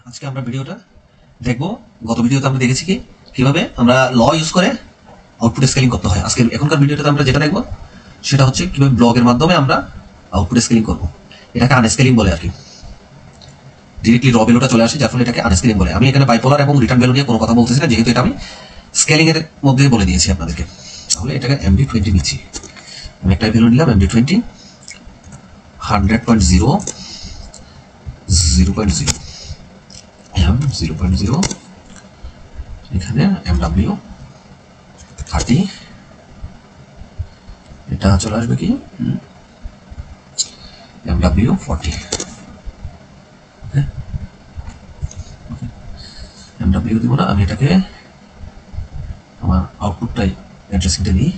আজকে আমরা ভিডিওটা দেখবো। গত ভিডিওতে আমরা দেখেছি কিভাবে আমরা ল ইউজ করে আউটপুট স্কেলিং করতে হয়। আজকে এখনকার ভিডিওতে আমরা যেটা দেখবো সেটা হচ্ছে কিভাবে ব্লগের মাধ্যমে আমরা আউটপুট স্কেলিং করব। এটাকে আনস্কেলিং বলে আর কি। ডিরেক্টলি র ভ্যালুটা চলে আসে, যার ফলে এটাকে আনস্কেলিং বলে। আমি এখানে বাইপোলার এবং রিটার্ন ভ্যালু নিয়ে কোনো কথা বলতেছি না, যেহেতু এটা আমি স্কেলিং এর মধ্যে বলে দিয়েছি আপনাদেরকে। তাহলে এটাকে MD20 নিচ্ছি। আমি একটা ভ্যালু নিলাম MD20 100.0 0.0 0.0, এখানে MW 30, এটা চলে আসবে কি MW 40, MW দিব না, আমি এটাকে আমার আউটপুটটাই অ্যাড্রেসিংটা দিই।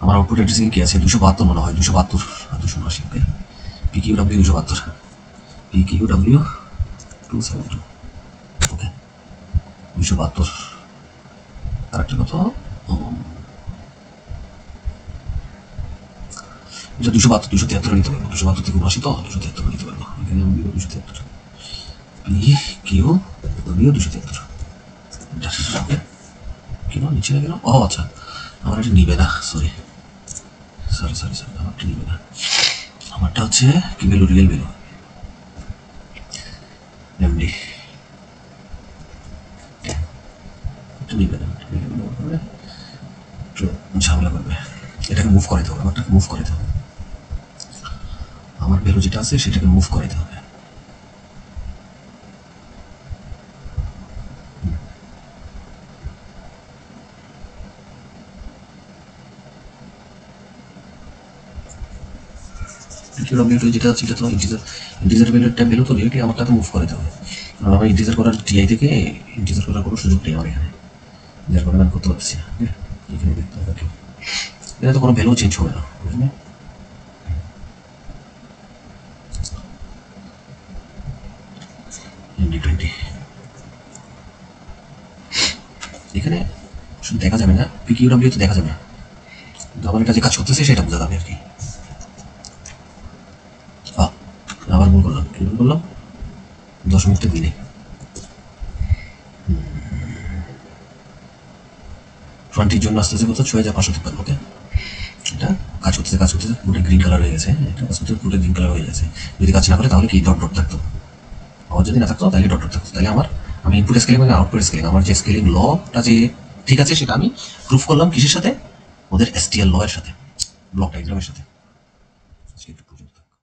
আমার আউটপুট অ্যাড্রেসিং কি আছে 272 মনে হয়, 272 280, ওকে। PQW 272, PQW 272, ওকে 272। আর একটা কথা, এটা 272 273 নিতে পারবো। 272 থেকে 79 তো 273 নিতে পারবো। এখানে আমি 273 PQW 273, ওকে। কেন নিচে না কেন? ও আচ্ছা, আমার এটা নিবে না, সরি, আমারটা নিবে না। আমারটা হচ্ছে কি ভ্যালু, রিয়েল ভ্যালু MD, এটা নিবে না, একটু ঝামেলা করবে। এটাকে মুভ করে দিতে হবে, আমারটাকে মুভ করে দিতে হবে। আমার ভ্যালু যেটা আছে সেটাকে মুভ করে দিতে হবে। যেটা আছে এটা তো ইন্টিজার ভ্যালু তো ডিরেক্টলি আমারটাকে মুভ করে দিতে হবে। কারণ আমার ইন্টিজার করার টিআই থেকে ইন্টিজার করার কোনো সুযোগ নেই আমার এখানে, যার কারণে আমি করতে পারছি না। এখানে দেখতে হবে, এটা তো কোনো ভ্যালু চেঞ্জ হবে না, বুঝলেন? MD20 এখানে শুধু দেখা যাবে না, PQW তো দেখা যাবে না, কিন্তু আমার এটা যে কাজ করতেছে সেটা বোঝা যাবে আর কি। আবার ভুল করলাম, কি ভুল করলাম, দশমিকটা দিলে 20 জন্য আসতেছে কত, 6553, ওকে। এটা কাজ করতেছে পুরো গ্রিন কালার হয়ে গেছে, এটা কাজ করতে পুরো গ্রিন কালার হয়ে গেছে। যদি কাজ না করে তাহলে কি ডট ডট থাকতো, আবার যদি না থাকতো তাহলে ডট ডট থাকতো। তাহলে আমি ইনপুট স্কেলিং মানে আউটপুট স্কেলিং, আমার যে স্কেলিং লটা যে ঠিক আছে সেটা আমি প্রুফ করলাম কিসের সাথে, ওদের STL ল এর সাথে, ব্লক ডায়াগ্রামের সাথে।